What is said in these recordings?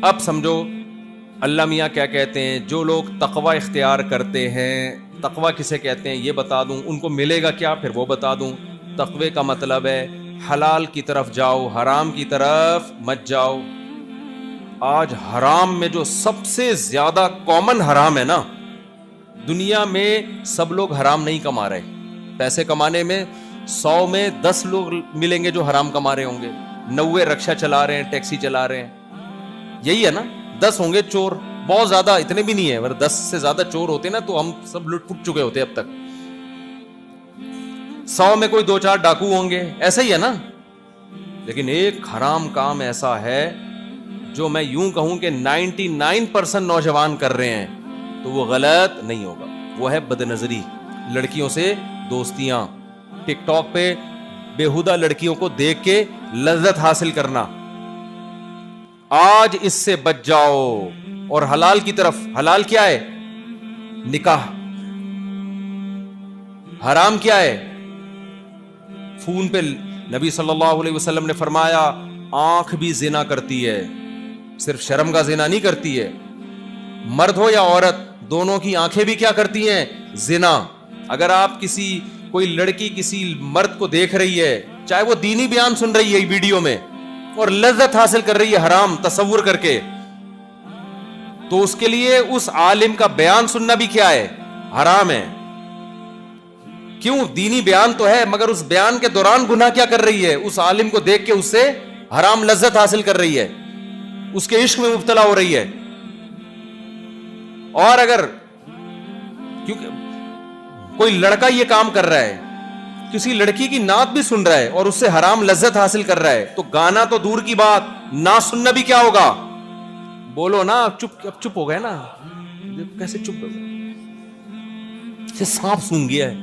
اب سمجھو اللہ میاں کیا کہتے ہیں. جو لوگ تقوی اختیار کرتے ہیں, تقوی کسے کہتے ہیں یہ بتا دوں, ان کو ملے گا کیا پھر وہ بتا دوں. تقوی کا مطلب ہے حلال کی طرف جاؤ, حرام کی طرف مت جاؤ. آج حرام میں جو سب سے زیادہ کامن حرام ہے نا دنیا میں, سب لوگ حرام نہیں کما رہے. پیسے کمانے میں 100 میں 10 لوگ ملیں گے جو حرام کما رہے ہوں گے, 90 رکشہ چلا رہے ہیں, ٹیکسی چلا رہے ہیں. یہی ہے نا, 10 ہوں گے چور, بہت زیادہ اتنے بھی نہیں ہے, اگر 10 سے زیادہ چور ہوتے نا تو ہم سب لٹ پٹ چکے ہوتے اب تک. 100 میں کوئی 2-4 ڈاکو ہوں گے, ایسا ہی ہے نا. لیکن ایک حرام کام ایسا ہے جو میں یوں کہوں کہ 99% نوجوان کر رہے ہیں تو وہ غلط نہیں ہوگا. وہ ہے بد نظری, لڑکیوں سے دوستیاں, ٹک ٹاک پہ بےہودہ لڑکیوں کو دیکھ کے لذت حاصل کرنا. آج اس سے بچ جاؤ. اور حلال کی طرف, حلال کیا ہے؟ نکاح. حرام کیا ہے؟ فون پہ نبی صلی اللہ علیہ وسلم نے فرمایا آنکھ بھی زنا کرتی ہے, صرف شرم کا زنا نہیں کرتی ہے. مرد ہو یا عورت, دونوں کی آنکھیں بھی کیا کرتی ہیں؟ زنا. اگر آپ کوئی لڑکی کسی مرد کو دیکھ رہی ہے, چاہے وہ دینی بیان سن رہی ہے ویڈیو میں اور لذت حاصل کر رہی ہے حرام تصور کر کے, تو اس کے لیے اس عالم کا بیان سننا بھی کیا ہے؟ حرام ہے. کیوں؟ دینی بیان تو ہے مگر اس بیان کے دوران گناہ کیا کر رہی ہے؟ اس عالم کو دیکھ کے اس سے حرام لذت حاصل کر رہی ہے, اس کے عشق میں مبتلا ہو رہی ہے. اور اگر کیونکہ کوئی لڑکا یہ کام کر رہا ہے, کسی لڑکی کی نعت بھی سن رہا ہے اور اس سے حرام لذت حاصل کر رہا ہے, تو گانا تو دور کی بات, نعت سننا بھی کیا ہوگا؟ بولو نا, اب چپ ہو گئے نا, کیسے چپ ہو گئے؟ سانپ سونگ گیا ہے.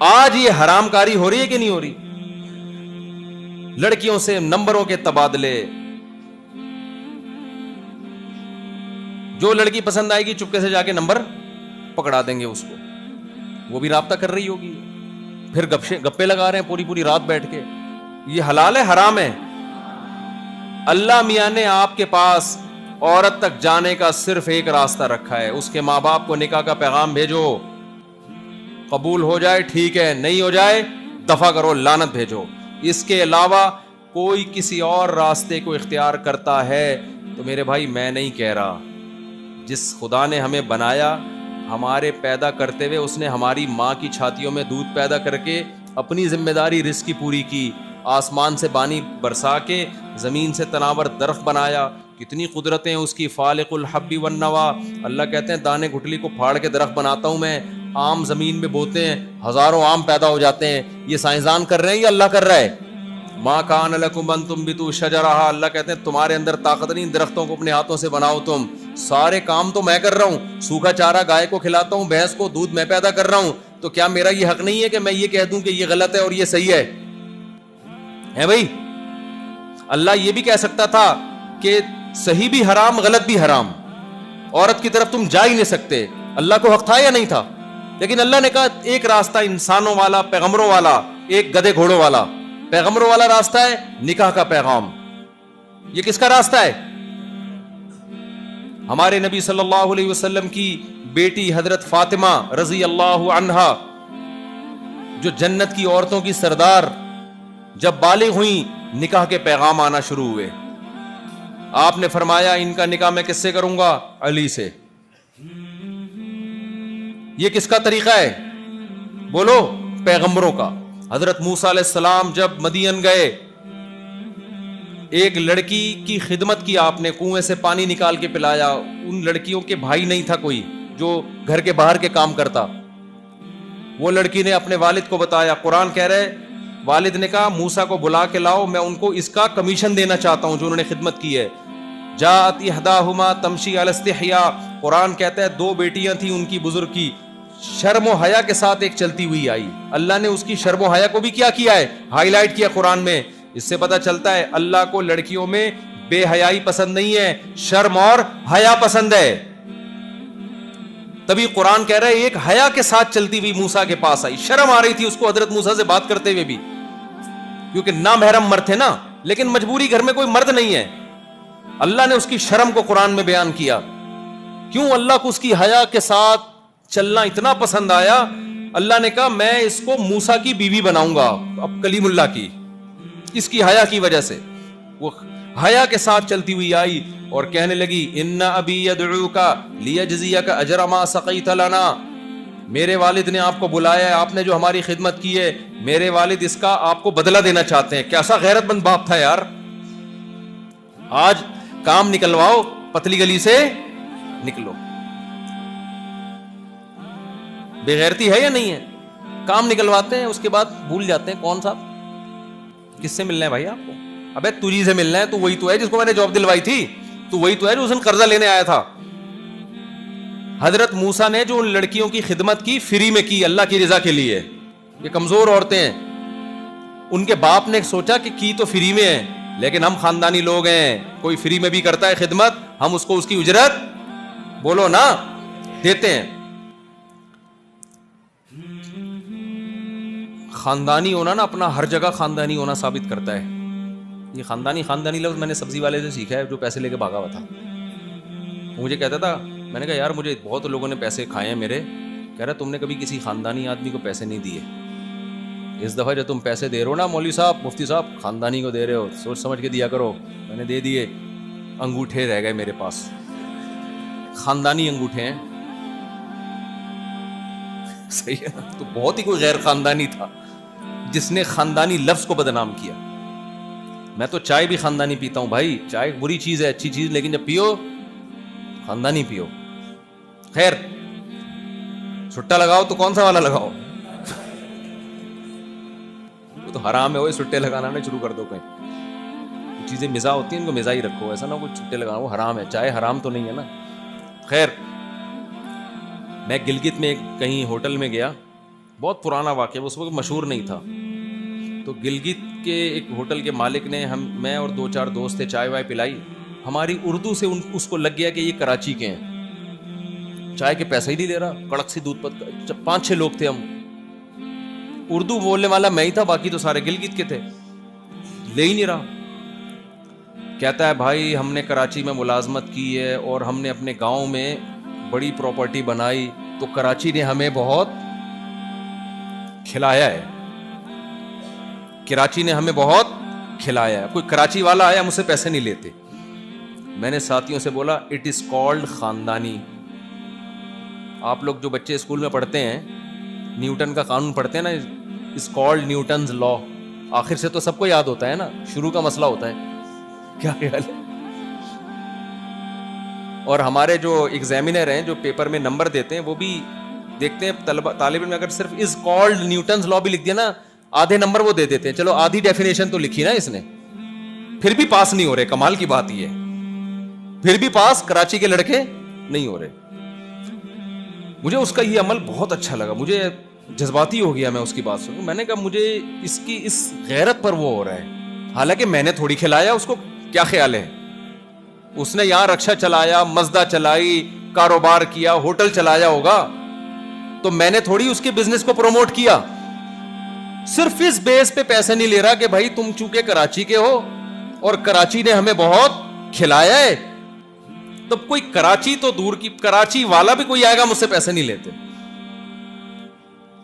آج یہ حرام کاری ہو رہی ہے کہ نہیں ہو رہی؟ لڑکیوں سے نمبروں کے تبادلے, جو لڑکی پسند آئے گی چپکے سے جا کے نمبر پکڑا دیں گے اس کو, وہ بھی رابطہ کر رہی ہوگی, پھر گپے لگا رہے ہیں پوری رات بیٹھ کے. یہ حلال ہے حرام ہے؟ اللہ میاں نے آپ کے پاس عورت تک جانے کا صرف ایک راستہ رکھا ہے, اس کے ماں باپ کو نکاح کا پیغام بھیجو, قبول ہو جائے ٹھیک ہے, نہیں ہو جائے دفع کرو, لعنت بھیجو. اس کے علاوہ کوئی کسی اور راستے کو اختیار کرتا ہے تو میرے بھائی میں نہیں کہہ رہا, جس خدا نے ہمیں بنایا, ہمارے پیدا کرتے ہوئے اس نے ہماری ماں کی چھاتیوں میں دودھ پیدا کر کے اپنی ذمہ داری رزق کی پوری کی, آسمان سے پانی برسا کے زمین سے تناور درخت بنایا, کتنی قدرتیں اس کی, فالق الحب والنوا. اللہ کہتے ہیں دانے گٹلی کو پھاڑ کے درخت بناتا ہوں میں, آم زمین میں بوتے ہیں, ہزاروں آم پیدا ہو جاتے ہیں. یہ سائنسدان کر رہے ہیں یا اللہ کر رہا ہے؟ ما کان لکم ان تنبتوا شجرہا, اللہ کہتے ہیں تمہارے اندر طاقت نہیں درختوں کو اپنے ہاتھوں سے بناؤ تم, سارے کام تو میں کر رہا ہوں, سوکھا چارہ گائے کو کھلاتا ہوں, بھینس کو دودھ میں پیدا کر رہا ہوں, تو کیا میرا یہ حق نہیں ہے کہ میں یہ کہہ دوں کہ یہ غلط ہے اور یہ صحیح ہے بھائی؟ اللہ یہ بھی کہہ سکتا تھا کہ صحیح بھی حرام غلط بھی حرام, عورت کی طرف تم جا ہی نہیں سکتے. اللہ کو حق تھا یا نہیں تھا؟ لیکن اللہ نے کہا ایک راستہ انسانوں والا, پیغمبروں والا, ایک گدھے گھوڑوں والا. پیغمبروں والا راستہ ہے نکاح کا پیغام. یہ کس کا راستہ ہے؟ ہمارے نبی صلی اللہ علیہ وسلم کی بیٹی حضرت فاطمہ رضی اللہ عنہا, جو جنت کی عورتوں کی سردار, جب بالغ ہوئیں نکاح کے پیغام آنا شروع ہوئے. آپ نے فرمایا ان کا نکاح میں کس سے کروں گا؟ علی سے. یہ کس کا طریقہ ہے؟ بولو, پیغمبروں کا. حضرت موسیٰ علیہ السلام جب مدین گئے, ایک لڑکی کی خدمت کی آپ نے, کنویں سے پانی نکال کے پلایا. ان لڑکیوں کے بھائی نہیں تھا کوئی جو گھر کے باہر کے کام کرتا. وہ لڑکی نے اپنے والد کو بتایا. قرآن کہہ رہے والد نے کہا موسیٰ کو بلا کے لاؤ, میں ان کو اس کا کمیشن دینا چاہتا ہوں جو انہوں نے خدمت کی ہے. جاءت احداہما تمشی علی استحیاء, قرآن کہتا ہے 2 بیٹیاں تھیں ان کی بزرگ کی, شرم و حیا کے ساتھ ایک چلتی ہوئی آئی. اللہ نے اس کی شرم و حیا کو بھی کیا ہے؟ ہائی لائٹ کیا قرآن میں. اس سے پتہ چلتا ہے اللہ کو لڑکیوں میں بے حیائی پسند نہیں ہے, شرم اور حیا پسند ہے. تبھی قرآن کہہ رہا ہے ایک حیا کے ساتھ چلتی ہوئی موسیٰ کے پاس آئی. شرم آ رہی تھی اس کو حضرت موسیٰ سے بات کرتے ہوئے بھی, کیونکہ نامحرم مرد تھے نا, لیکن مجبوری گھر میں کوئی مرد نہیں ہے. اللہ نے اس کی شرم کو قرآن میں بیان کیا. کیوں؟ اللہ کو اس کی حیا کے ساتھ چلنا اتنا پسند آیا, اللہ نے کہا میں اس کو موسیٰ کی بیوی بناؤں گا, اب کلیم اللہ کی, اس کی حیا کی وجہ سے. وہ حیا کے ساتھ چلتی ہوئی آئی اور کہنے لگی ان ابی یدعوک لیجزیک اجر ما سقیت لنا, میرے والد نے آپ کو بلایا ہے, آپ نے جو ہماری خدمت کی ہے, میرے والد اس کا آپ کو بدلہ دینا چاہتے ہیں. کیسا غیرت مند باپ تھا یار. آج کام نکلواؤ, پتلی گلی سے نکلو. بے غیرتی ہے یا نہیں ہے؟ کام نکلواتے ہیں, اس کے بعد بھول جاتے ہیں کون صاحب کس سے ملنا ہے بھائی آپ کو. ابے تجھی سے ملنا ہے, تو وہی تو ہے جس کو میں نے جاب دلوائی تھی, تو وہی تو ہے جو اس دن قرضہ لینے آیا تھا. حضرت موسیٰ نے جو ان لڑکیوں کی خدمت کی فری میں کی, اللہ کی رضا کے لیے. یہ کمزور عورتیں ہیں, ان کے باپ نے سوچا کہ کی تو فری میں ہے, لیکن ہم خاندانی لوگ ہیں, کوئی فری میں بھی کرتا ہے خدمت, ہم اس کو اس کی اجرت بولو نا دیتے ہیں. خاندانی ہونا نا, اپنا ہر جگہ خاندانی ہونا ثابت کرتا ہے. یہ خاندانی لفظ میں نے سبزی والے سے سیکھا ہے جو پیسے لے کے بھاگا ہوا تھا. مجھے کہتا تھا, میں نے کہا یار مجھے بہت لوگوں نے پیسے کھائے ہیں میرے. کہہ رہا تم نے کبھی کسی خاندانی آدمی کو پیسے نہیں دیے. اس دفعہ جو تم پیسے دے رہے ہو نا مولوی صاحب, مفتی صاحب, خاندانی کو دے رہے ہو, سوچ سمجھ کے دیا کرو. میں نے دے دیے, انگوٹھے رہ گئے میرے پاس, خاندانی انگوٹھے ہیں. صحیح ہے. تو بہت ہی کوئی غیر خاندانی تھا جس نے خاندانی لفظ کو بدنام کیا. میں تو چائے بھی خاندانی پیتا ہوں بھائی, چائے بری چیز ہے, اچھی چیز, لیکن جب پیو خاندانی پیو. خیر, سٹا لگاؤ تو کون سا والا لگاؤ, وہ تو حرام ہے. وہ سٹے لگانا نہ شروع کر دو کہیں, چیزیں مزاح ہوتی ہیں ان کو مزاح ہی رکھو, ایسا نہ وہ چھٹے لگانا, وہ حرام ہے. چائے حرام تو نہیں ہے نا. خیر, میں گلگت میں کہیں ہوٹل میں گیا, بہت پرانا واقعہ, اس وقت مشہور نہیں تھا. تو گلگت کے ایک ہوٹل کے مالک نے میں اور 2-4 دوست تھے, چائے وائے پلائی. ہماری اردو سے اس کو لگ گیا کہ یہ کراچی کے ہیں, چائے کے پیسے ہی نہیں دے رہا, کڑک سی دودھ پت. 5-6 لوگ تھے ہم, اردو بولنے والا میں ہی تھا, باقی تو سارے گلگت کے تھے, لے ہی نہیں رہا. کہتا ہے بھائی ہم نے کراچی میں ملازمت کی ہے اور ہم نے اپنے گاؤں میں بڑی پراپرٹی بنائی, تو کراچی نے ہمیں بہت کھلایا ہے, کراچی نے ہمیں بہت کھلایا ہے. کوئی کراچی والا آیا, مجھ سے پیسے نہیں لیتے. میں نے ساتھیوں سے بولا اٹ از کالڈ خاندانی. آپ لوگ جو بچے اسکول میں پڑھتے ہیں, نیوٹن کا قانون پڑھتے ہیں نا, از کالڈ نیوٹنز لا. آخر سے تو سب کو یاد ہوتا ہے نا, شروع کا مسئلہ ہوتا ہے. کیا خیال ہے؟ اور ہمارے جو ایگزامینر ہیں جو پیپر میں نمبر دیتے ہیں, وہ بھی دیکھتے ہیں طالب علم اگر صرف از کالڈ نیوٹنز لا بھی لکھ دیا نا, آدھے نمبر وہ دے دیتے ہیں. چلو آدھی ڈیفینیشن تو لکھی نا اس نے, پھر بھی پاس نہیں ہو رہے. کمال کی بات یہ ہے, پھر بھی پاس کراچی کے لڑکے نہیں ہو رہے. مجھے اس کا یہ عمل بہت اچھا لگا, مجھے جذباتی ہو گیا میں اس کی بات سن. میں نے کہا مجھے اس غیرت پر وہ ہو رہا ہے, حالانکہ میں نے تھوڑی کھلایا اس کو. کیا خیال ہے, اس نے یہاں رکشا چلایا, مزدہ چلائی, کاروبار کیا, ہوٹل چلایا ہوگا, تو میں نے تھوڑی اس کے بزنس کو پروموٹ کیا. صرف اس بیس پہ پیسے نہیں لے رہا کہ بھائی تم چونکہ کراچی کے ہو اور کراچی نے ہمیں بہت کھلایا ہے. تو کوئی کراچی تو دور کی, کراچی والا بھی کوئی آئے گا مجھ سے پیسے نہیں لیتے.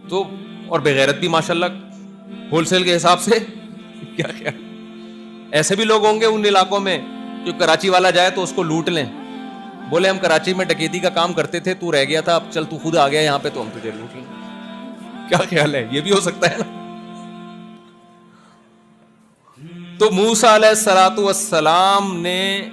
تو اور بغیرت بھی ماشاءاللہ ہول سیل کے حساب سے. کیا خیال, ایسے بھی لوگ ہوں گے ان علاقوں میں جو کراچی والا جائے تو اس کو لوٹ لیں, بولے ہم کراچی میں ڈکیتی کا کام کرتے تھے, تو رہ گیا تھا, اب چل تو خود آ گیا یہاں پہ, تو ہم تجھے لوٹ لیں. کیا خیال ہے, یہ بھی ہو سکتا ہے نا. تو موسیٰ علیہ الصلوۃ والسلام نے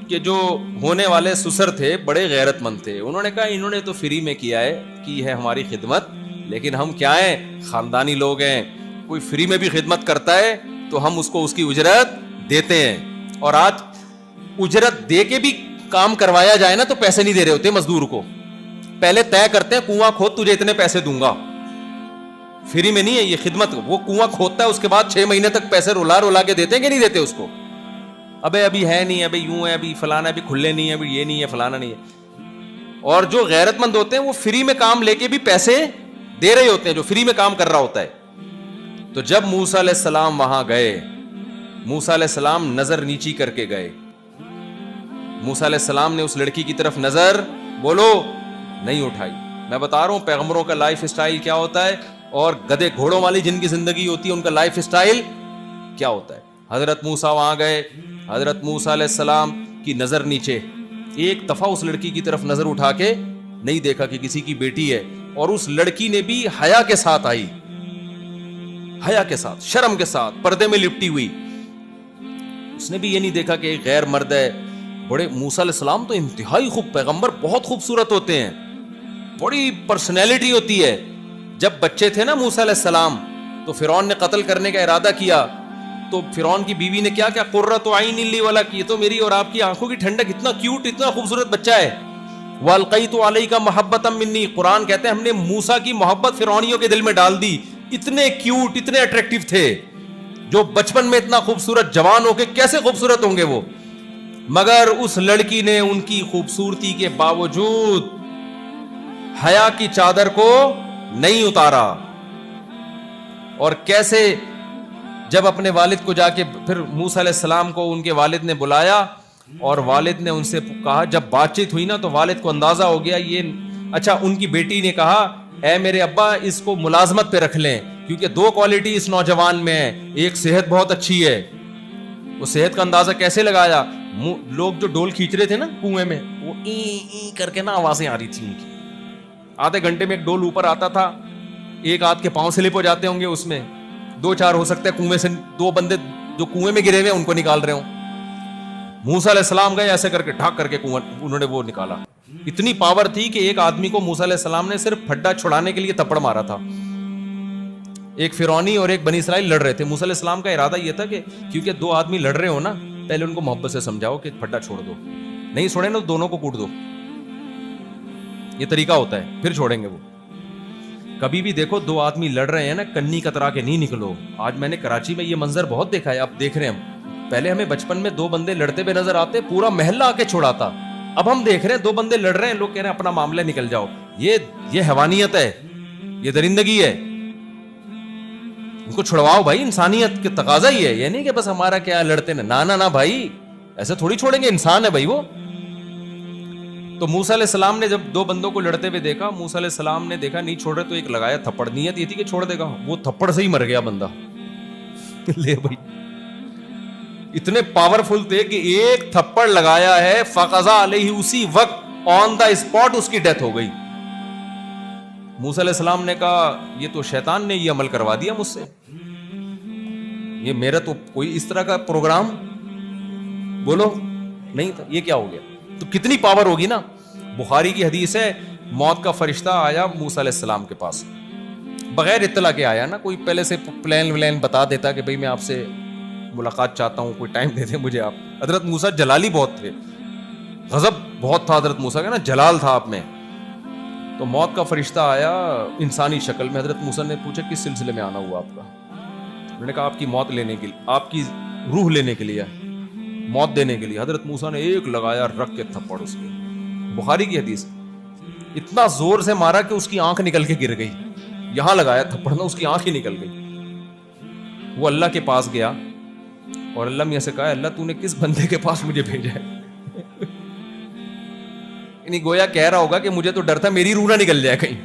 کہ جو ہونے والے سسر تھے بڑے غیرت مند تھے, انہوں نے کہا انہوں نے تو فری میں کیا ہے, کی ہے ہماری خدمت, لیکن ہم کیا ہیں, خاندانی لوگ ہیں. کوئی فری میں بھی خدمت کرتا ہے تو ہم اس کو اس کی اجرت دیتے ہیں. اور آج اجرت دے کے بھی کام کروایا جائے نا تو پیسے نہیں دے رہے ہوتے مزدور کو, پہلے طے کرتے ہیں کنواں کھود تجھے اتنے پیسے دوں گا. فری میں نہیں ہے یہ خدمت, وہ کنواں کھودتا ہے, اس کے بعد 6 مہینے تک پیسے رولا کے دیتے ہیں کہ نہیں دیتے اس کو. ابھی ہے نہیں, ابھی یوں ہے, ابھی فلانا, ابھی کھلے نہیں ہے, ابھی یہ نہیں ہے, فلانا نہیں ہے. اور جو غیرت مند ہوتے ہیں وہ فری میں کام لے کے بھی پیسے دے رہے ہوتے ہیں, جو فری میں کام کر رہا ہوتا ہے. تو جب موسیٰ علیہ السلام وہاں گئے موسیٰ علیہ السلام نظر نیچی کر کے گئے. موسیٰ علیہ السلام نے اس لڑکی کی طرف نظر بولو نہیں اٹھائی. میں بتا رہا ہوں پیغمبروں کا لائف اسٹائل کیا ہوتا ہے, اور گدھے گھوڑوں والی جن کی زندگی ہوتی ہے ان کا لائف اسٹائل کیا ہوتا ہے. حضرت موسیٰ وہاں گئے, حضرت موسیٰ علیہ السلام کی نظر نیچے, ایک دفعہ اس لڑکی کی طرف نظر اٹھا کے نہیں دیکھا کہ کسی کی بیٹی ہے, اور اس لڑکی نے بھی حیا کے ساتھ آئی, حیا کے ساتھ, شرم کے ساتھ, پردے میں لپٹی ہوئی. اس نے بھی یہ نہیں دیکھا کہ ایک غیر مرد ہے. بڑے موسیٰ علیہ السلام تو انتہائی خوب پیغمبر, بہت خوبصورت ہوتے ہیں, بڑی پرسنالٹی ہوتی ہے. جب بچے تھے نا موسیٰ علیہ السلام تو فرعون نے قتل کرنے کا ارادہ کیا, تو فرعون کی بیوی نے کیا کیا, قرۃ عین لی ولک, یہ تو میری اور آپ کی آنکھوں کی ٹھنڈک, اتنا کیوٹ اتنا خوبصورت بچہ ہے. والقیت علیک محبۃ منی, قرآن کہتے ہیں ہم نے موسیٰ کی محبت فرعونیوں کے دل میں ڈال دی. اتنے کیوٹ اتنے اٹریکٹیو تھے, جو بچپن میں اتنا خوبصورت, جوان ہو کے کیسے خوبصورت ہوں گے وہ. مگر اس لڑکی نے ان کی خوبصورتی کے باوجود حیا کی چادر کو نہیں اتارا. اور کیسے, جب اپنے والد کو جا کے پھر موسیٰ علیہ السلام کو ان کے والد نے بلایا, اور والد نے ان سے کہا, جب بات چیت ہوئی نا تو والد کو اندازہ ہو گیا یہ, اچھا ان کی بیٹی نے کہا اے میرے ابا اس کو ملازمت پہ رکھ لیں, کیونکہ دو کوالٹی اس نوجوان میں ہے, ایک صحت بہت اچھی ہے. وہ صحت کا اندازہ کیسے لگایا, لوگ جو ڈول کھینچ رہے تھے نا کنویں میں, وہ ای کر کے نا آوازیں آ رہی تھی ان کی. آدھے گھنٹے میں ایک ڈول اوپر آتا تھا, ایک آدھ کے پاؤں سلپ ہو جاتے ہوں گے اس میں, دو چار ہو سکتے ہیں کنویں سے, دو بندے جو کنویں میں گرے ہوئے ان کو نکال رہے ہوں. موسیٰ علیہ السلام گئے ایسے کر کے ڈھاک کر کے کنواں انہوں نے وہ نکالا. اتنی پاور تھی کہ ایک آدمی کو موسیٰ علیہ السلام نے صرف پھڈا چھڑانے کے لیے تھپڑ مارا تھا. ایک فرعونی اور ایک بنی اسرائیل لڑ رہے تھے. موسیٰ علیہ السلام کا ارادہ یہ تھا کہ کیونکہ دو آدمی لڑ رہے ہو نا, پہلے ان کو محبت سے سمجھاؤ کہ پھڈا چھوڑ دو, نہیں چھوڑے نا تو دونوں کو کوٹ دو, یہ طریقہ ہوتا ہے, پھر چھوڑیں گے وہ. کبھی بھی دیکھو دو آدمی لڑ رہے ہیں نا, کنی کترا کے نہیں نکلو. آج میں نے کراچی میں یہ منظر بہت دیکھا ہے, اب دیکھ رہے ہیں ہم. پہلے ہمیں بچپن میں دو بندے لڑتے ہوئے نظر آتے, پورا محلہ آ کے چھڑاتا. اب ہم دیکھ رہے ہیں دو بندے لڑ رہے ہیں, لوگ کہہ رہے ہیں اپنا معاملہ نکل جاؤ. یہ حیوانیت ہے, یہ درندگی ہے. ان کو چھڑواؤ بھائی, انسانیت کے تقاضا ہی ہے. یہ نہیں کہ بس ہمارا کیا لڑتے نا, نا بھائی ایسے تھوڑی چھوڑیں گے, انسان ہے بھائی وہ. تو موسیٰ علیہ السلام نے جب دو بندوں کو لڑتے ہوئے دیکھا, موسیٰ علیہ السلام نے دیکھا نہیں چھوڑ رہے تو ایک لگایا تھپڑ. نیت یہ تھی کہ چھوڑ دے گا, وہ تھپڑ سے ہی مر گیا بندہ. لے بھائی, اتنے پاورفل تھے کہ ایک تھپڑ لگایا ہے, فقضا علیہ, اسی وقت آن دا اسپاٹ اس کی ڈیتھ ہو گئی. موسیٰ علیہ السلام نے کہا یہ تو شیطان نے یہ عمل کروا دیا مجھ سے, یہ میرا تو کوئی اس طرح کا پروگرام بولو نہیں تھا, یہ کیا ہو گیا. تو کتنی پاور ہوگی نا. بخاری کی حدیث ہے, موت کا فرشتہ آیا موسیٰ علیہ السلام کے پاس, بغیر اطلاع کے آیا نا, کوئی پہلے سے پلان بتا دیتا کہ بھئی میں آپ سے ملاقات چاہتا ہوں, کوئی ٹائم دے دیں مجھے آپ. حضرت موسیٰ جلالی بہت تھے, غضب بہت تھا حضرت موسیٰ کا نا, جلال تھا آپ میں. تو موت کا فرشتہ آیا انسانی شکل میں. حضرت موسیٰ نے پوچھا کس سلسلے میں آنا ہوا آپ کا. انہوں نے کہا آپ کی موت لینے کے لیے, آپ کی روح لینے کے لیے, موت دینے کے لیے. حضرت موسیٰ نے ایک لگایا رکھ کے تھپڑ اس کے, بخاری کی حدیث, اتنا زور سے مارا کہ اس کی آنکھ نکل کے گر گئی. یہاں لگایا تھپڑ نا, اس کی آنکھ ہی نکل گئی. وہ اللہ کے پاس گیا اور اللہ میاں سے کہا اللہ تو نے کس بندے کے پاس مجھے بھیجا ہے. یعنی گویا کہہ رہا ہوگا کہ مجھے تو ڈر تھا میری روح نہ نکل جائے کہیں.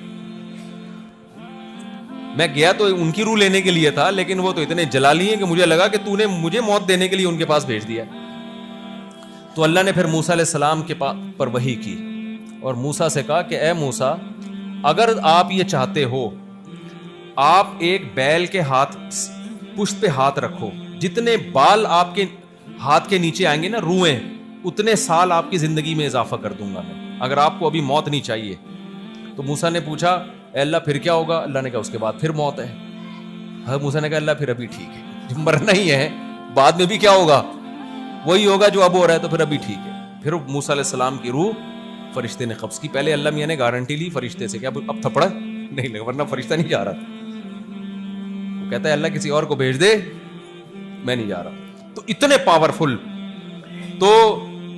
میں گیا تو ان کی روح لینے کے لیے تھا, لیکن وہ تو اتنے جلالی ہیں کہ مجھے لگا کہ تو نے مجھے موت دینے کے لیے ان کے پاس بھیج دیا. تو اللہ نے پھر موسیٰ علیہ السلام کے پر وحی کی اور موسیٰ سے کہا کہ اے موسیٰ, اگر آپ یہ چاہتے ہو, آپ ایک بیل کے پشت پہ ہاتھ رکھو, جتنے بال آپ کے ہاتھ کے نیچے آئیں گے نا, روئیں, اتنے سال آپ کی زندگی میں اضافہ کر دوں گا میں, اگر آپ کو ابھی موت نہیں چاہیے. تو موسیٰ نے پوچھا اے اللہ پھر کیا ہوگا. اللہ نے کہا اس کے بعد پھر موت ہے. حضرت موسیٰ نے کہا اللہ پھر ابھی ٹھیک ہے, مرنا ہی ہے, بعد میں بھی کیا ہوگا وہی ہوگا جو اب ہو رہا ہے, تو پھر ابھی ٹھیک ہے. پھر موسیٰ علیہ السلام کی روح فرشتے نے قبض کی. پہلے اللہ میاں نے گارنٹی لی فرشتے سے کہ اب تھپڑ نہیں لگا, ورنہ فرشتہ نہیں جا رہا تھا. وہ کہتا ہے اللہ کسی اور کو بھیج دے, میں نہیں جا رہا. تو اتنے پاورفل. تو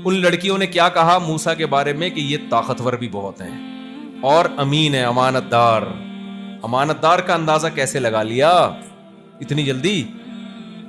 ان لڑکیوں نے کیا کہا موسیٰ کے بارے میں کہ یہ طاقتور بھی بہت ہیں اور امین ہے, امانت دار. امانت دار کا اندازہ کیسے لگا لیا اتنی جلدی.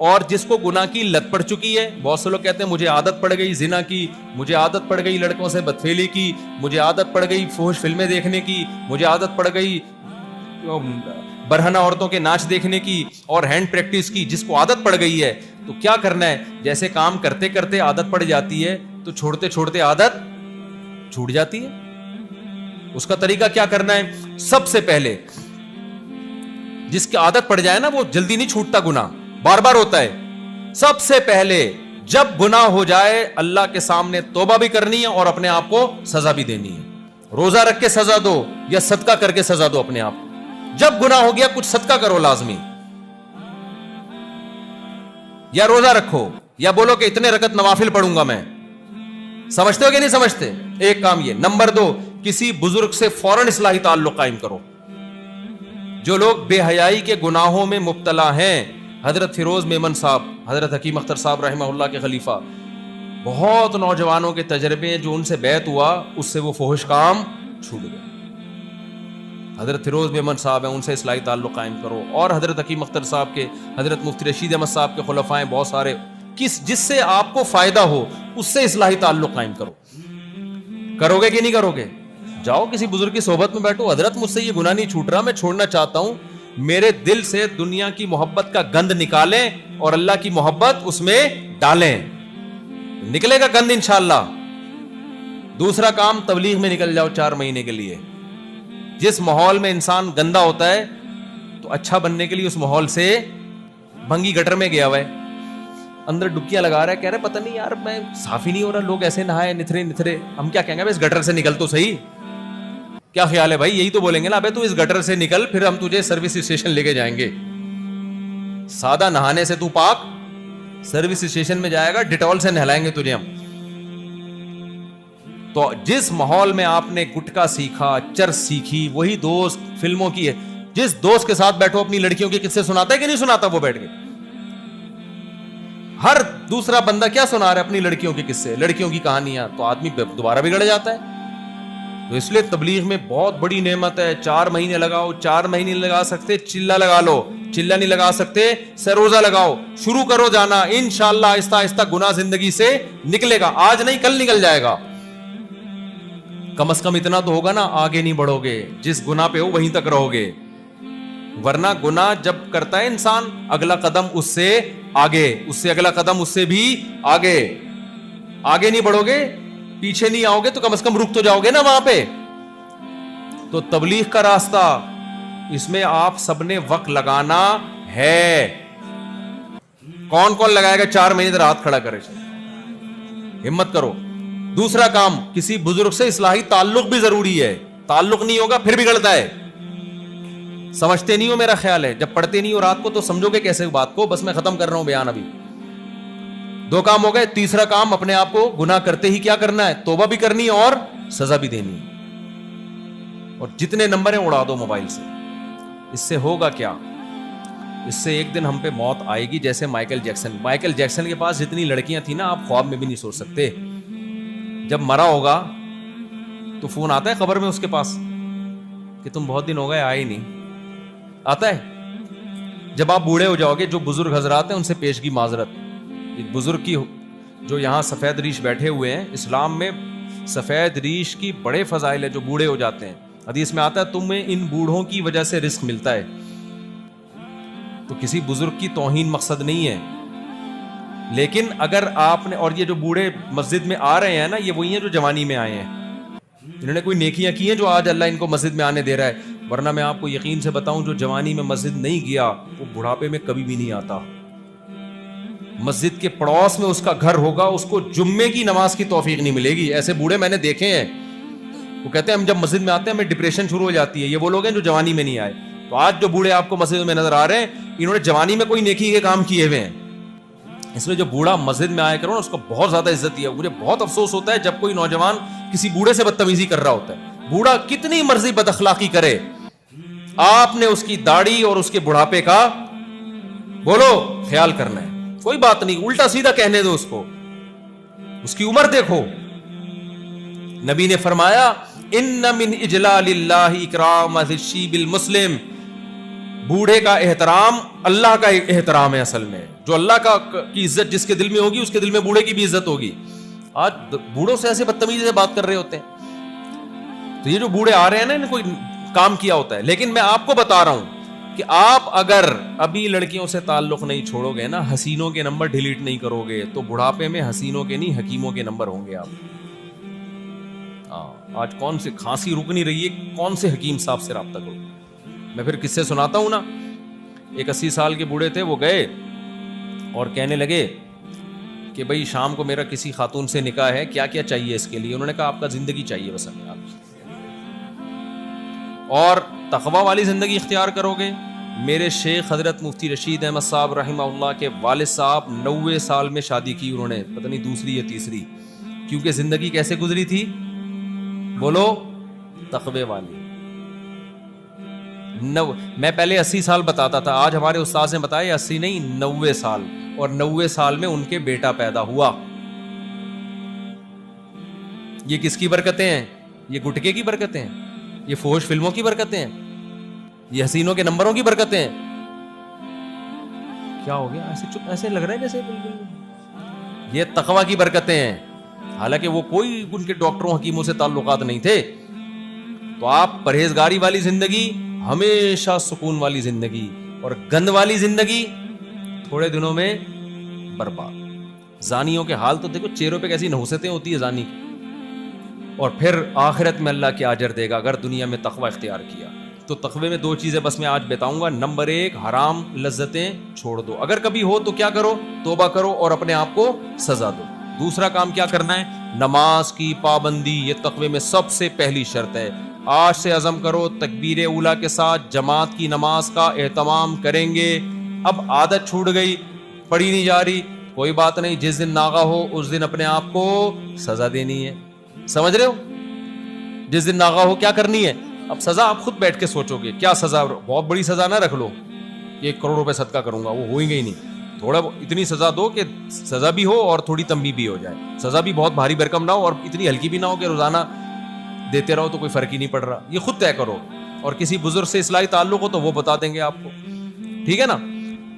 اور جس کو گناہ کی لت پڑ چکی ہے. بہت سے لوگ کہتے ہیں مجھے عادت پڑ گئی زنا کی, مجھے عادت پڑ گئی لڑکوں سے بدفعلی کی, مجھے عادت پڑ گئی فحش فلمیں دیکھنے کی, مجھے عادت پڑ گئی برہنہ عورتوں کے ناچ دیکھنے کی اور ہینڈ پریکٹس کی. جس کو عادت پڑ گئی ہے تو کیا کرنا ہے, جیسے کام کرتے کرتے عادت پڑ جاتی ہے تو چھوڑتے چھوڑتے عادت چھوٹ جاتی ہے. اس کا طریقہ کیا کرنا ہے, سب سے پہلے جس کی عادت پڑ جائے نا وہ جلدی نہیں چھوٹتا, گناہ بار بار ہوتا ہے. سب سے پہلے جب گناہ ہو جائے اللہ کے سامنے توبہ بھی کرنی ہے اور اپنے آپ کو سزا بھی دینی ہے. روزہ رکھ کے سزا دو یا صدقہ کر کے سزا دو اپنے آپ کو. جب گناہ ہو گیا کچھ صدقہ کرو لازمی, یا روزہ رکھو, یا بولو کہ اتنے رکعت نوافل پڑھوں گا میں. سمجھتے ہو کہ نہیں سمجھتے؟ ایک کام یہ. نمبر 2, کسی بزرگ سے فوراً اصلاحی تعلق قائم کرو. جو لوگ بے حیائی کے گناہوں میں مبتلا ہیں, حضرت فیروز میمن صاحب, حضرت حکیم اختر صاحب رحمہ اللہ کے خلیفہ, بہت نوجوانوں کے تجربے جو ان سے بیعت ہوا اس سے وہ فحش کام چھوٹ گئے. حضرت فیروز میمن صاحب ہیں, ان سے اصلاحی تعلق قائم کرو. اور حضرت حکیم اختر صاحب کے, حضرت مفتی رشید احمد صاحب کے خلفاء ہیں بہت سارے, جس سے آپ کو فائدہ ہو اس سے اصلاحی تعلق قائم کرو. کرو گے کہ نہیں کرو گے؟ جاؤ کسی بزرگ کی صحبت میں بیٹھو, حضرت مجھ سے یہ گناہ نہیں چھوٹ رہا, میں چھوڑنا چاہتا ہوں, میرے دل سے دنیا کی محبت کا گند نکالیں اور اللہ کی محبت اس میں ڈالیں, نکلے گا گند انشاءاللہ. دوسرا کام, تبلیغ میں نکل جاؤ 4 مہینے کے لیے. جس ماحول میں انسان گندا ہوتا ہے تو اچھا بننے کے لیے اس ماحول سے, بھنگی گٹر میں گیا ہوا ہے, اندر ڈبکیاں لگا رہا ہے, کہہ رہا ہے پتہ نہیں یار میں صاف ہی نہیں ہو رہا, لوگ ایسے نہائے نتھرے نتھرے, ہم کیا کہیں گے اس گٹر سے نکل تو صحیح. کیا خیال ہے بھائی؟ یہی تو بولیں گے نا, ابے تو اس گٹر سے نکل پھر ہم تجھے سروس اسٹیشن لے کے جائیں گے. سادہ نہانے سے تو پاک, سروس اسٹیشن میں جائے گا ڈیٹول سے نہلائیں گے تجھے ہم. تو جس ماحول میں آپ نے گٹکا سیکھا, چرس سیکھی, وہی دوست فلموں کی ہے. جس دوست کے ساتھ بیٹھو اپنی لڑکیوں کے قصے سناتا ہے کہ نہیں سناتا وہ بیٹھ کے؟ ہر دوسرا بندہ کیا سنا رہا ہے؟ اپنی لڑکیوں کے قصے, لڑکیوں کی کہانیاں. تو آدمی دوبارہ بگڑ جاتا ہے. تو اس لیے تبلیغ میں بہت بڑی نعمت ہے. 4 مہینے لگاؤ, 4 مہینے نہیں لگا سکتے چلہ لگا لو, چلہ نہیں لگا سکتے سروزہ لگاؤ, شروع کرو جانا. انشاءاللہ آہستہ آہستہ گناہ زندگی سے نکلے گا, آج نہیں کل نکل جائے گا. کم از کم اتنا تو ہوگا نا, آگے نہیں بڑھو گے, جس گناہ پہ ہو وہیں تک رہو گے. ورنہ گناہ جب کرتا ہے انسان, اگلا قدم اس سے آگے, اس سے اگلا قدم اس سے بھی آگے. آگے نہیں بڑھو گے, پیچھے نہیں آؤ گے تو کم از کم رک تو جاؤ گے نا وہاں پہ. تو تبلیغ کا راستہ, اس میں آپ سب نے وقت لگانا ہے. کون کون لگائے گا 4 مہینے ہاتھ کھڑا کرے, ہمت کرو. دوسرا کام, کسی بزرگ سے اصلاحی تعلق بھی ضروری ہے. تعلق نہیں ہوگا پھر بگڑتا ہے. سمجھتے نہیں ہو میرا خیال ہے, جب پڑھتے نہیں ہو رات کو تو سمجھو گے کیسے بات کو. بس میں ختم کر رہا ہوں بیان ابھی. 2 کام ہو گئے. تیسرا کام, اپنے آپ کو گناہ کرتے ہی کیا کرنا ہے؟ توبہ بھی کرنی ہے اور سزا بھی دینی ہے. اور جتنے نمبر ہیں اڑا دو موبائل سے. اس سے ہوگا کیا؟ اس سے ایک دن ہم پہ موت آئے گی جیسے مائیکل جیکسن کے پاس جتنی لڑکیاں تھیں نا, آپ خواب میں بھی نہیں سوچ سکتے. جب مرا ہوگا تو فون آتا ہے قبر میں اس کے پاس کہ تم بہت دن ہو گئے آئے نہیں, آتا ہے. جب آپ بوڑھے ہو جاؤ گے, جو بزرگ حضرات ہیں ان سے پیشگی معذرت. بزرگ کی جو یہاں سفید ریش بیٹھے ہوئے ہیں, اسلام میں سفید ریش کی بڑے فضائل ہے جو بوڑھے ہو جاتے ہیں. حدیث میں آتا ہے تمہیں ان بوڑھوں کی وجہ سے رزق ملتا ہے. تو کسی بزرگ کی توہین مقصد نہیں ہے, لیکن اگر آپ نے, اور یہ جو بوڑھے مسجد میں آ رہے ہیں نا, یہ وہی ہیں جو جوانی میں آئے ہیں, انہوں نے کوئی نیکیاں کی ہیں جو آج اللہ ان کو مسجد میں آنے دے رہا ہے. ورنہ میں آپ کو یقین سے بتاؤں, جو جوانی میں مسجد نہیں گیا وہ بڑھاپے میں کبھی بھی نہیں آتا. مسجد کے پڑوس میں اس کا گھر ہوگا, اس کو جمعے کی نماز کی توفیق نہیں ملے گی. ایسے بوڑھے میں نے دیکھے ہیں, وہ کہتے ہیں ہم جب مسجد میں آتے ہیں ہمیں ڈپریشن شروع ہو جاتی ہے. یہ وہ لوگ ہیں جو جوانی میں نہیں آئے. تو آج جو بوڑھے آپ کو مسجد میں نظر آ رہے ہیں, انہوں نے جوانی میں کوئی نیکی کے کام کیے ہوئے ہیں. اس لیے جو بوڑھا مسجد میں آیا کرو نا, اس کو بہت زیادہ عزت دیا. مجھے بہت افسوس ہوتا ہے جب کوئی نوجوان کسی بوڑھے سے بدتمیزی کر رہا ہوتا ہے. بوڑھا کتنی مرضی بد اخلاقی کرے, آپ نے اس کی داڑھی اور اس کے بڑھاپے کا بولو خیال کرنا ہے. کوئی بات نہیں, الٹا سیدھا کہنے دو اس کو, اس کی عمر دیکھو. نبی نے فرمایا ان من اجلال اللہ اکرام الشیب المسلم, بوڑھے کا احترام اللہ کا احترام ہے. اصل میں جو اللہ کی عزت جس کے دل میں ہوگی اس کے دل میں بوڑھے کی بھی عزت ہوگی. آج بوڑھوں سے ایسے بدتمیزی سے بات کر رہے ہوتے ہیں. تو یہ جو بوڑھے آ رہے ہیں نا ان کو کام کیا ہوتا ہے. لیکن میں آپ کو بتا رہا ہوں کہ آپ اگر ابھی لڑکیوں سے تعلق نہیں چھوڑو گے نا, حسینوں کے نمبر ڈیلیٹ نہیں کرو گے, تو بڑھاپے میں حسینوں کے نہیں حکیموں کے نمبر ہوں گے آپ. آج کون سے کھانسی رک نہیں رہی ہے, کون سے حکیم صاحب سے رابطہ کرو. میں پھر قصے سناتا ہوں نا. ایک 80 سال کے بوڑھے تھے, وہ گئے اور کہنے لگے کہ بھائی شام کو میرا کسی خاتون سے نکاح ہے, کیا کیا چاہیے اس کے لیے. انہوں نے کہا آپ کا زندگی چاہیے بس ہمیں, آپ اور تقوی والی زندگی اختیار کرو گے. میرے شیخ حضرت مفتی رشید احمد صاحب رحمہ اللہ کے والد صاحب 90 سال میں شادی کی انہوں نے, پتہ نہیں دوسری یا تیسری, کیونکہ زندگی کیسے گزری تھی بولو, تقوی والی. میں پہلے 80 سال بتاتا تھا, آج ہمارے استاذ نے بتایا 80 نہیں 90 سال, اور 90 سال میں ان کے بیٹا پیدا ہوا. یہ کس کی برکتیں ہیں؟ یہ گٹکے کی برکتیں ہیں, یہ فوش فلموں کی برکتیں ہیں, یہ حسینوں کے نمبروں کی برکتیں ہیں. کیا ہو گیا ایسے چپ, ایسے لگ رہا ہے جیسے بالکل. یہ تقوی کی برکتیں ہیں, حالانکہ وہ کوئی ان کے ڈاکٹروں حکیموں سے تعلقات نہیں تھے. تو آپ پرہیزگاری والی زندگی, ہمیشہ سکون والی زندگی, اور گند والی زندگی تھوڑے دنوں میں برباد. زانیوں کے حال تو دیکھو, چہروں پہ کیسی نحوستیں ہوتی ہے زانی کی, اور پھر آخرت میں اللہ کے اجر دے گا اگر دنیا میں تقوی اختیار کیا. تو تقوی میں 2 چیزیں بس میں آج بتاؤں گا. نمبر 1, حرام لذتیں چھوڑ دو, اگر کبھی ہو تو کیا کرو, توبہ کرو اور اپنے آپ کو سزا دو. دوسرا کام کیا کرنا ہے, نماز کی پابندی. یہ تقوی میں سب سے پہلی شرط ہے. آج سے عزم کرو تکبیر اولیٰ کے ساتھ جماعت کی نماز کا اہتمام کریں گے. اب عادت چھوٹ گئی, پڑھی نہیں جا رہی, کوئی بات نہیں, جس دن ناغہ ہو اس دن اپنے آپ کو سزا دینی ہے. سمجھ رہے ہو, جس دن ناغہ ہو کیا کرنی ہے. اب سزا آپ خود بیٹھ کے سوچو گے کیا سزا. بہت بڑی سزا نہ رکھ لو, 1 کروڑ روپے صدقہ کروں گا, وہ ہوئیں گے ہی نہیں. تھوڑا اتنی سزا دو کہ سزا بھی ہو اور تھوڑی تنبیہ بھی ہو جائے. سزا بھی بہت بھاری بھرکم نہ ہو اور اتنی ہلکی بھی نہ ہو کہ روزانہ دیتے رہو تو کوئی فرق ہی نہیں پڑ رہا. یہ خود طے کرو, اور کسی بزرگ سے اصلاحی تعلق ہو تو وہ بتا دیں گے آپ کو. ٹھیک ہے نا.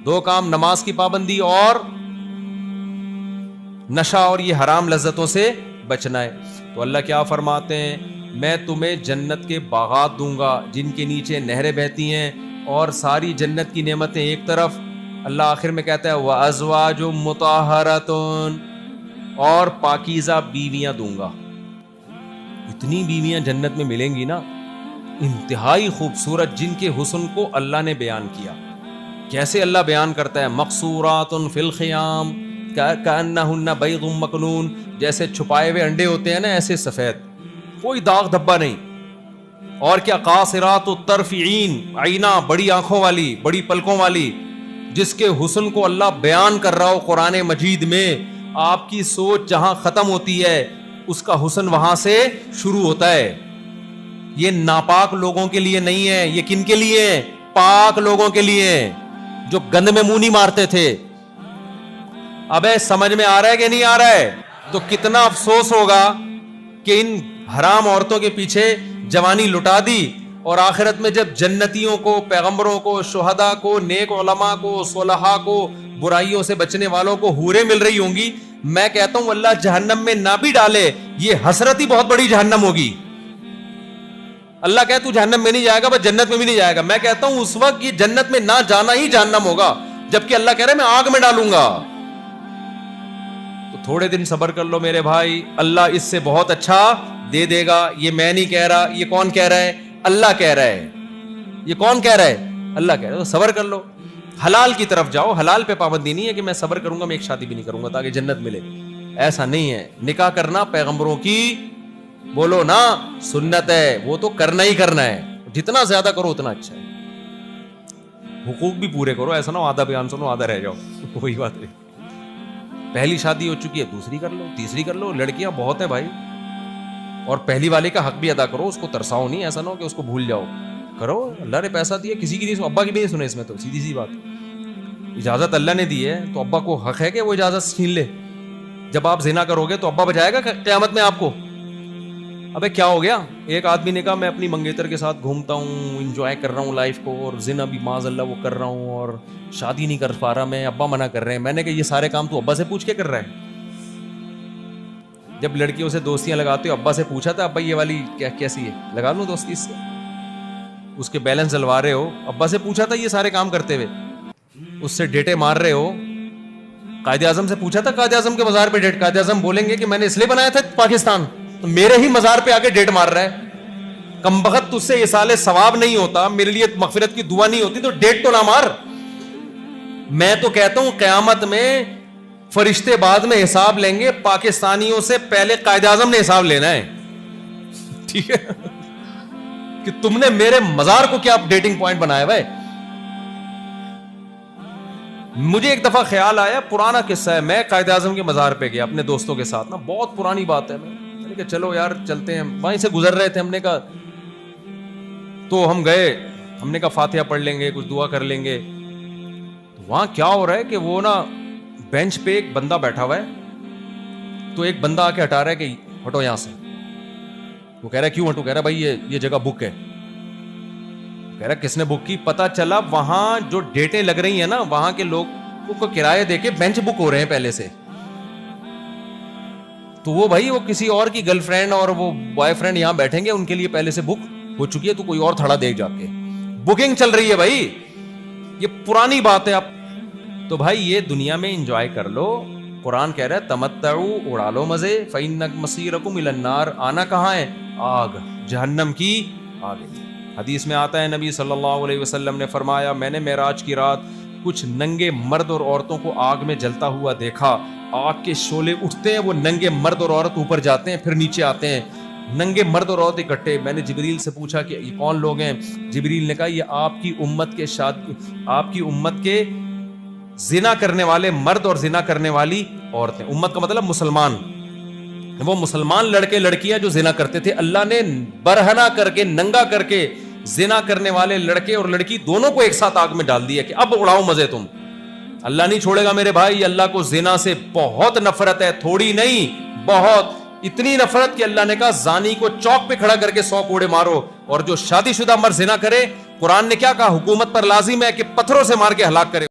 2 کام, نماز کی پابندی اور نشہ اور یہ حرام لذتوں سے بچنا ہے. تو اللہ کیا فرماتے ہیں, میں تمہیں جنت کے باغات دوں گا جن کے نیچے نہریں بہتی ہیں, اور ساری جنت کی نعمتیں ایک طرف. اللہ آخر میں کہتا ہے وَأَزْوَاجٌ مُطَهَّرَةٌ, اور پاکیزہ بیویاں دوں گا. اتنی بیویاں جنت میں ملیں گی نا, انتہائی خوبصورت, جن کے حسن کو اللہ نے بیان کیا. کیسے اللہ بیان کرتا ہے, مقصورات فی الخیام کأنہن بیض مکنون, جیسے چھپائے ہوئے انڈے ہوتے ہیں نا ایسے سفید, کوئی داغ دھبا نہیں. اور کیا, قاصرات الطرف عین, عینا بڑی آنکھوں والی, بڑی پلکوں والی, جس کے حسن کو اللہ بیان کر رہا ہو قرآن مجید میں. آپ کی سوچ جہاں ختم ہوتی ہے اس کا حسن وہاں سے شروع ہوتا ہے. یہ ناپاک لوگوں کے لیے نہیں ہے, یہ کن کے لیے, پاک لوگوں کے لیے جو گند میں منہ نہیں مارتے تھے. ابے سمجھ میں آ رہا ہے کہ نہیں آ رہا ہے؟ تو کتنا افسوس ہوگا کہ ان حرام عورتوں کے پیچھے جوانی لٹا دی, اور آخرت میں جب جنتیوں کو, پیغمبروں کو, شہداء کو, نیک علماء کو, صلحاء کو, برائیوں سے بچنے والوں کو حوریں مل رہی ہوں گی. میں کہتا ہوں اللہ جہنم میں نہ بھی ڈالے, یہ حسرت ہی بہت بڑی جہنم ہوگی. اللہ کہے تو جہنم میں نہیں جائے گا, بس جنت میں بھی نہیں جائے گا. میں کہتا ہوں اس وقت یہ جنت میں نہ جانا ہی جہنم ہوگا, جبکہ اللہ کہہ رہا ہے میں آگ میں ڈالوں گا. تو تھوڑے دن صبر کر لو میرے بھائی, اللہ اس سے بہت اچھا دے دے گا. یہ میں نہیں کہہ رہا, یہ کون کہہ رہا ہے, اللہ کہہ رہا ہے. یہ کون کہہ رہا ہے, اللہ کہہ رہا ہے. تو صبر کر لو, حلال کی طرف جاؤ. حلال پہ پابندی نہیں ہے کہ میں صبر کروں گا, میں ایک شادی بھی نہیں کروں گا تاکہ جنت ملے, ایسا نہیں ہے. نکاح کرنا پیغمبروں کی بولو نا سنت ہے, وہ تو کرنا ہی کرنا ہے. جتنا زیادہ کرو اتنا اچھا ہے. حقوق بھی پورے کرو, ایسا نہ آدھا بیان سنو آدھا رہ جاؤ, وہی بات ہے. پہلی شادی ہو چکی ہے, دوسری کر لو, تیسری کر لو. لڑکیاں بہت ہیں بھائی, اور پہلی والے کا حق بھی ادا کرو, اس کو ترساؤ نہیں. ایسا نہ ہو کہ اس کو بھول جاؤ. کرو, اللہ نے پیسہ دیا, کسی کی نہیں, ابا کی بھی نہیں سنے اس میں. تو سیدھی سی بات, اجازت اللہ نے دی ہے تو ابا کو حق ہے کہ وہ اجازت چھین لے. جب آپ زنا کرو گے تو ابا بچائے گا قیامت میں آپ کو, ابے کیا ہو گیا؟ ایک آدمی نے کہا میں اپنی منگیتر کے ساتھ گھومتا ہوں, انجوائے کر رہا ہوں لائف کو, اور زنا بھی معاذ اللہ وہ کر رہا ہوں, اور شادی نہیں کر پا رہا میں, ابا منع کر رہے ہیں. میں نے کہا یہ سارے کام تو ابا سے پوچھ کے کر رہا ہے؟ جب لڑکیوں سے دوستیاں لگاتے ہو ابا سے پوچھا تھا ابا یہ والی کیسی ہے, لگا لوں دوستی اس سے؟ اس کے بیلنس جلوا رہے ہو, ابا سے پوچھا تھا یہ سارے کام کرتے ہوئے؟ اس سے ڈیٹے مار رہے ہو. قائد اعظم سے پوچھا تھا قائد اعظم کے مزار پہ ڈیٹ؟ قائد اعظم بولیں گے کہ میں نے اس لیے بنایا تھا پاکستان, تو میرے ہی مزار پہ آ کے ڈیٹ مار رہا ہے. کمبخت تجھ سے اصال ثواب نہیں ہوتا, میرے لیے مغفرت کی دعا نہیں ہوتی, تو ڈیٹ تو نہ مار. میں تو کہتا ہوں قیامت میں فرشتے بعد میں حساب لیں گے, پاکستانیوں سے پہلے قائد اعظم نے حساب لینا ہے. ٹھیک ہے کہ تم نے میرے مزار کو کیا ڈیٹنگ پوائنٹ بنایا بھائی. مجھے ایک دفعہ خیال آیا, پرانا قصہ ہے, میں قائد اعظم کے مزار پہ گیا اپنے دوستوں کے ساتھ نا, بہت پرانی بات ہے. میں نے کہا چلو یار چلتے ہیں, وہیں سے گزر رہے تھے, ہم نے کہا تو ہم گئے, ہم نے کہا فاتحہ پڑھ لیں گے, کچھ دعا کر لیں گے. تو وہاں کیا ہو رہا ہے کہ وہ نا بینچ پہ ایک بندہ بیٹھا ہوا ہے, تو ایک بندہ آ کے ہٹا رہا ہے کہ ہٹو یہاں سے. وہ کہہ رہا ہے کیوں ہٹو؟ کہہ رہا ہے بھائی یہ جگہ بک ہے. کہہ رہا کس نے بک کی؟ پتا چلا وہاں جو ڈیٹیں لگ رہی ہیں نا, وہاں کے لوگ کو کرایہ دے کے بینچ بک ہو رہے ہیں پہلے سے. تو وہ بھائی وہ کسی اور کی گرل فرینڈ اور وہ بوائے فرینڈ یہاں بیٹھیں گے, ان کے لیے پہلے سے بک ہو چکی ہے, تو کوئی اور تھڑا دے جا کے بکنگ چل رہی ہے بھائی. یہ پرانی بات ہے. اب تو بھائی یہ دنیا میں انجوائے کر لو. قرآن کہہ رہا ہے تمتعوا, اڑا لو مزے, فإن مصیرکم الی النار, آنا کہاں ہے؟ آگ, جہنم کی آگ. حدیث میں آتا ہے نبی صلی اللہ علیہ وسلم نے فرمایا میں نے معراج کی رات کچھ ننگے مرد اور عورتوں کو آگ میں جلتا ہوا دیکھا. آگ کے شعلے اٹھتے ہیں, وہ ننگے مرد اور عورت اوپر جاتے ہیں پھر نیچے آتے ہیں, ننگے مرد اور عورت اکٹھے. میں نے جبریل سے پوچھا کہ یہ کون لوگ ہیں؟ جبریل نے کہا یہ آپ کی امت کے زنا کرنے والے مرد اور زنا کرنے والی عورتیں. امت کا مطلب مسلمان, وہ مسلمان لڑکے لڑکیاں جو زنا کرتے تھے, اللہ نے برہنہ کر کے, ننگا کر کے زنا کرنے والے لڑکے اور لڑکی دونوں کو ایک ساتھ آگ میں ڈال دیا کہ اب اڑاؤ مزے تم. اللہ نہیں چھوڑے گا میرے بھائی. اللہ کو زنا سے بہت نفرت ہے, تھوڑی نہیں بہت, اتنی نفرت کہ اللہ نے کہا زانی کو چوک پہ کھڑا کر کے 100 کوڑے مارو. اور جو شادی شدہ مرد زنا کرے, قرآن نے کیا کہا؟ حکومت پر لازم ہے کہ پتھروں سے مار کے ہلاک کرے.